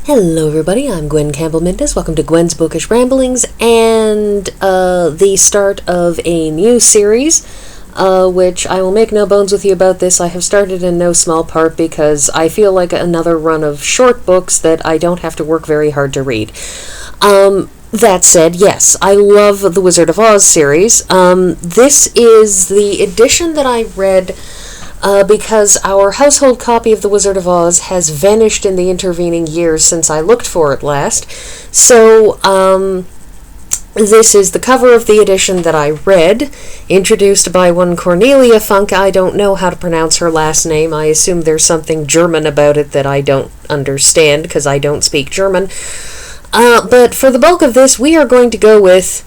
Hello everybody, I'm Gwen Campbell-Mindes. Welcome to Gwen's Bookish Ramblings and the start of a new series, which I will make no bones with you about this. I have started in no small part because I feel like another run of short books that I don't have to work very hard to read. That said, yes, I love the Wizard of Oz series. This is the edition that I read because our household copy of The Wizard of Oz has vanished in the intervening years since I looked for it last. So, this is the cover of the edition that I read, introduced by one Cornelia Funk. I don't know how to pronounce her last name. I assume there's something German about it that I don't understand, because I don't speak German. But for the bulk of this, we are going to go with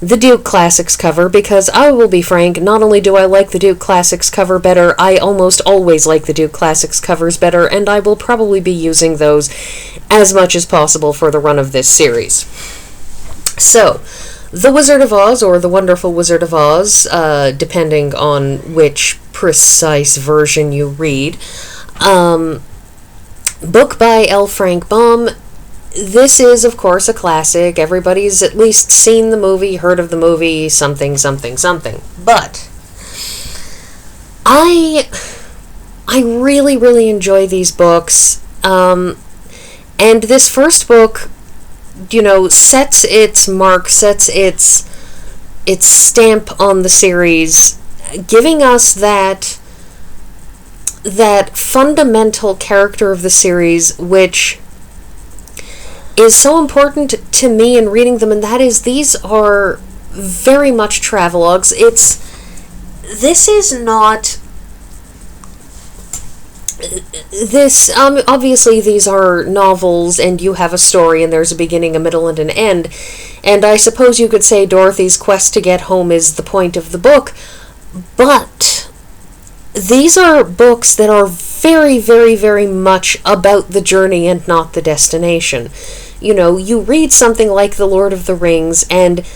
the Duke Classics cover, because I will be frank, not only do I like the Duke Classics cover better, I almost always like the Duke Classics covers better, and I will probably be using those as much as possible for the run of this series. So, The Wizard of Oz, or The Wonderful Wizard of Oz, depending on which precise version you read, book by L. Frank Baum. This is, of course, a classic. Everybody's at least seen the movie, heard of the movie, something. But I really, really enjoy these books. And this first book, sets its mark, sets its stamp on the series, giving us that fundamental character of the series, which is so important to me in reading them, and that is, these are very much travelogues. Obviously these are novels, and you have a story, and there's a beginning, a middle, and an end, and I suppose you could say Dorothy's quest to get home is the point of the book, but these are books that are very, very, very much about the journey and not the destination. You read something like The Lord of the Rings, and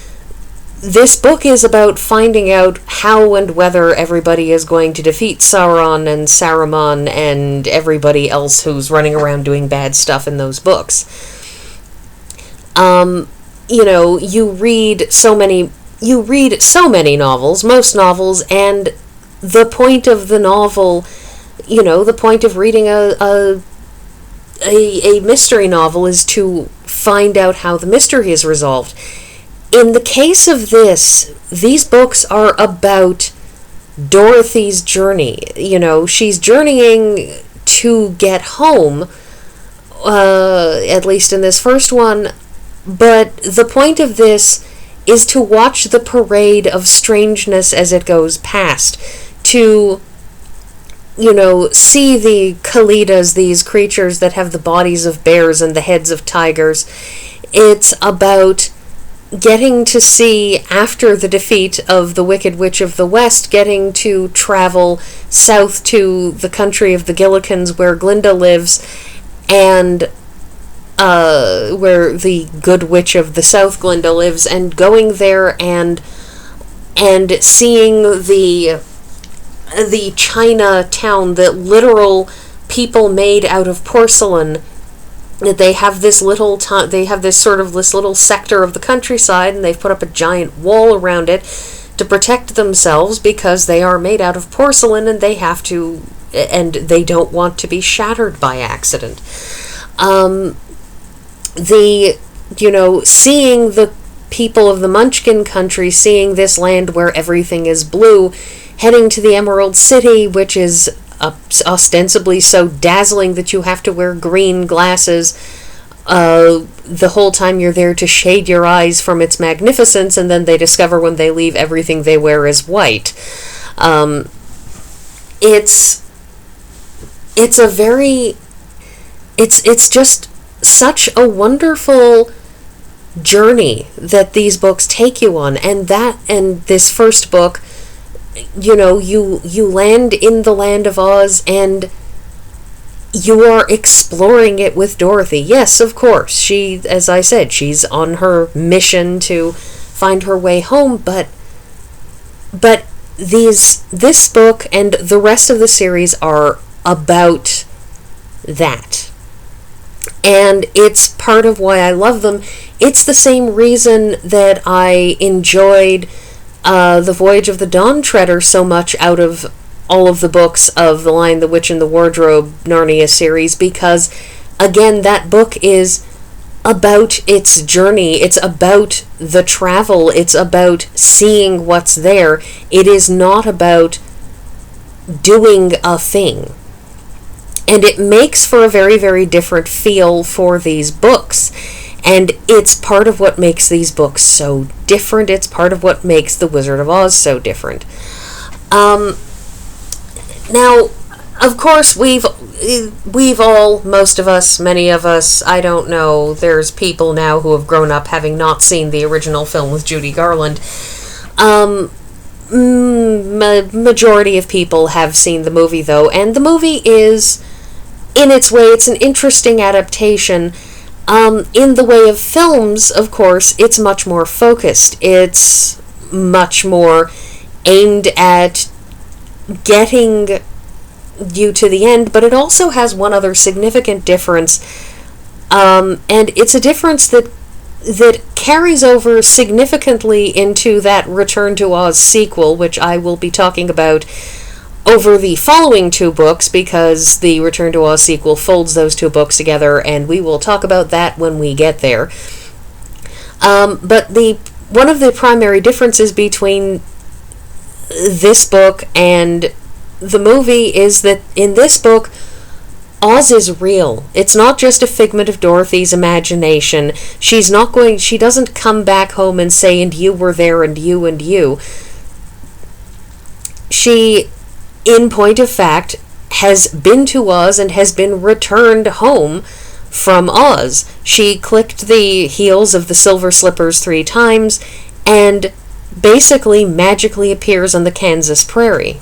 this book is about finding out how and whether everybody is going to defeat Sauron and Saruman and everybody else who's running around doing bad stuff in those books. You read so many novels, most novels, and the point of the novel, the point of reading a mystery novel is to find out how the mystery is resolved. In the case of these books are about Dorothy's journey. She's journeying to get home, at least in this first one, but the point of this is to watch the parade of strangeness as it goes past, to see the Kalidas, these creatures that have the bodies of bears and the heads of tigers. It's about getting to see, after the defeat of the Wicked Witch of the West, getting to travel south to the country of the Gillikins, where Glinda lives, and where the Good Witch of the South, Glinda, lives, and going there and seeing the China town, that literal people made out of porcelain. They have this little sector of the countryside, and they've put up a giant wall around it to protect themselves, because they are made out of porcelain, and they don't want to be shattered by accident. Seeing the people of the Munchkin country, seeing this land where everything is blue, heading to the Emerald City, which is ostensibly so dazzling that you have to wear green glasses the whole time you're there to shade your eyes from its magnificence, and then they discover when they leave everything they wear is white. It's just such a wonderful journey that these books take you on, and this first book, you land in the land of Oz, and you are exploring it with Dorothy. Yes, of course, she, as I said, she's on her mission to find her way home, but this book and the rest of the series are about that. and it's part of why I love them. It's the same reason that I enjoyed The Voyage of the Dawn Treader so much out of all of the books of The Lion, the Witch, and the Wardrobe Narnia series, because, again, that book is about its journey. It's about the travel. It's about seeing what's there. It is not about doing a thing. And it makes for a very, very different feel for these books. And it's part of what makes these books so different. It's part of what makes The Wizard of Oz so different. Now, of course, we've all, most of us, many of us, I don't know, there's people now who have grown up having not seen the original film with Judy Garland. Majority of people have seen the movie, though, and the movie is, in its way, it's an interesting adaptation. In the way of films, of course, it's much more focused. It's much more aimed at getting you to the end, but it also has one other significant difference, and it's a difference that carries over significantly into that Return to Oz sequel, which I will be talking about over the following two books, because the Return to Oz sequel folds those two books together, and we will talk about that when we get there. But one of the primary differences between this book and the movie is that in this book, Oz is real. It's not just a figment of Dorothy's imagination. She doesn't come back home and say, and you were there, and you, and you. She, in point of fact, has been to Oz and has been returned home from Oz. She clicked the heels of the silver slippers 3 times and basically magically appears on the Kansas prairie.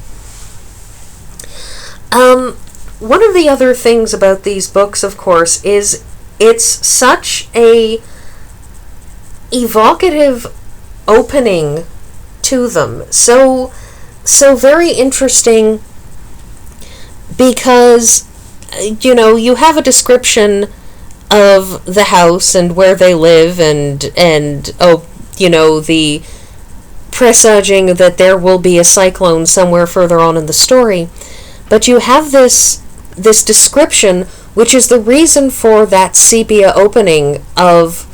One of the other things about these books, of course, is it's such a evocative opening to them. So very interesting, because, you have a description of the house and where they live and the presaging that there will be a cyclone somewhere further on in the story. But you have this description, which is the reason for that sepia opening of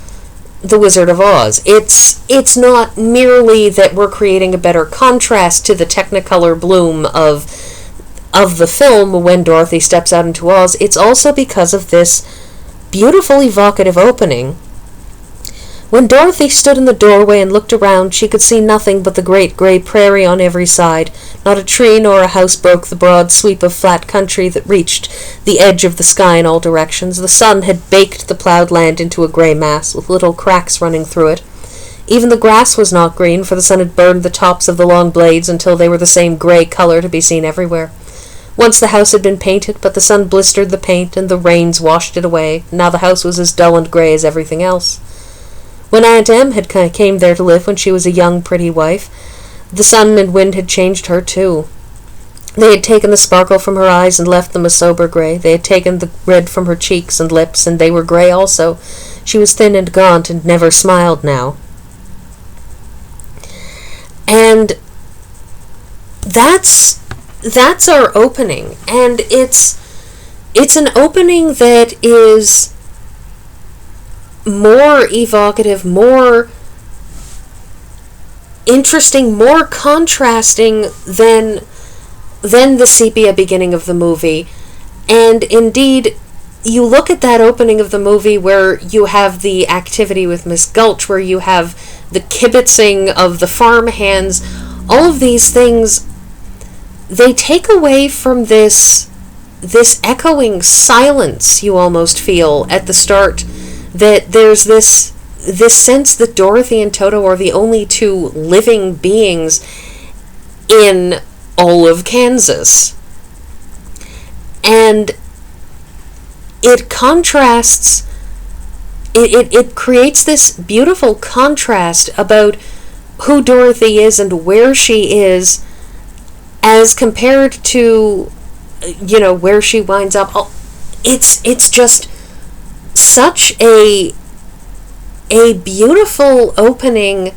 The Wizard of Oz. It's not merely that we're creating a better contrast to the Technicolor bloom of the film when Dorothy steps out into Oz. It's also because of this beautiful evocative opening. When Dorothy stood in the doorway and looked around, she could see nothing but the great gray prairie on every side. Not a tree nor a house broke the broad sweep of flat country that reached the edge of the sky in all directions. The sun had baked the plowed land into a gray mass, with little cracks running through it. Even the grass was not green, for the sun had burned the tops of the long blades until they were the same gray color to be seen everywhere. Once the house had been painted, but the sun blistered the paint and the rains washed it away. Now the house was as dull and gray as everything else. When Aunt Em came there to live when she was a young, pretty wife, the sun and wind had changed her, too. They had taken the sparkle from her eyes and left them a sober gray. They had taken the red from her cheeks and lips, and they were gray also. She was thin and gaunt and never smiled now. And that's our opening. And it's an opening that is more evocative, more interesting, more contrasting than the sepia beginning of the movie. And indeed, you look at that opening of the movie where you have the activity with Miss Gulch, where you have the kibitzing of the farm hands, all of these things, they take away from this echoing silence you almost feel at the start, that there's this sense that Dorothy and Toto are the only two living beings in all of Kansas. And it contrasts, it creates this beautiful contrast about who Dorothy is and where she is as compared to, where she winds up. It's just such a beautiful opening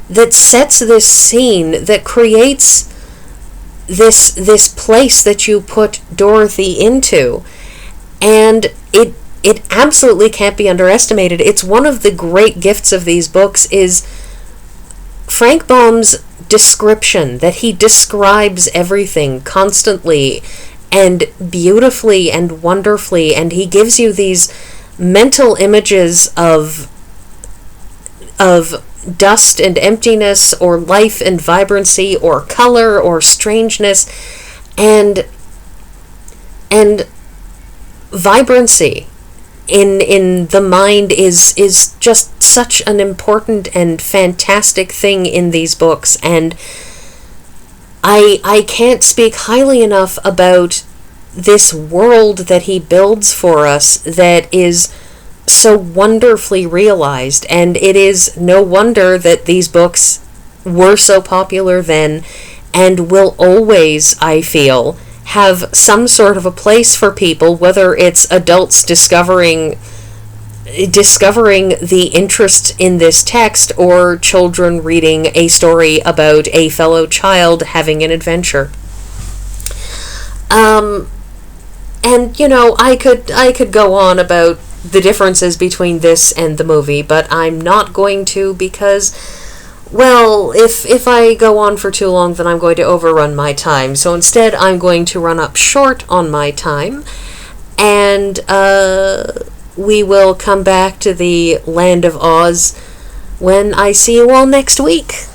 that sets this scene, that creates this place that you put Dorothy into, and it absolutely can't be underestimated. It's one of the great gifts of these books is Frank Baum's description, that he describes everything constantly and beautifully and wonderfully, and he gives you these mental images of dust and emptiness, or life and vibrancy, or color or strangeness, and vibrancy in the mind is just such an important and fantastic thing in these books. And I can't speak highly enough about this world that he builds for us that is so wonderfully realized. And it is no wonder that these books were so popular then, and will always, I feel, have some sort of a place for people, whether it's adults discovering the interest in this text, or children reading a story about a fellow child having an adventure. And I could go on about the differences between this and the movie, but I'm not going to, because, well, if I go on for too long, then I'm going to overrun my time. So instead, I'm going to run up short on my time, and we will come back to the Land of Oz when I see you all next week.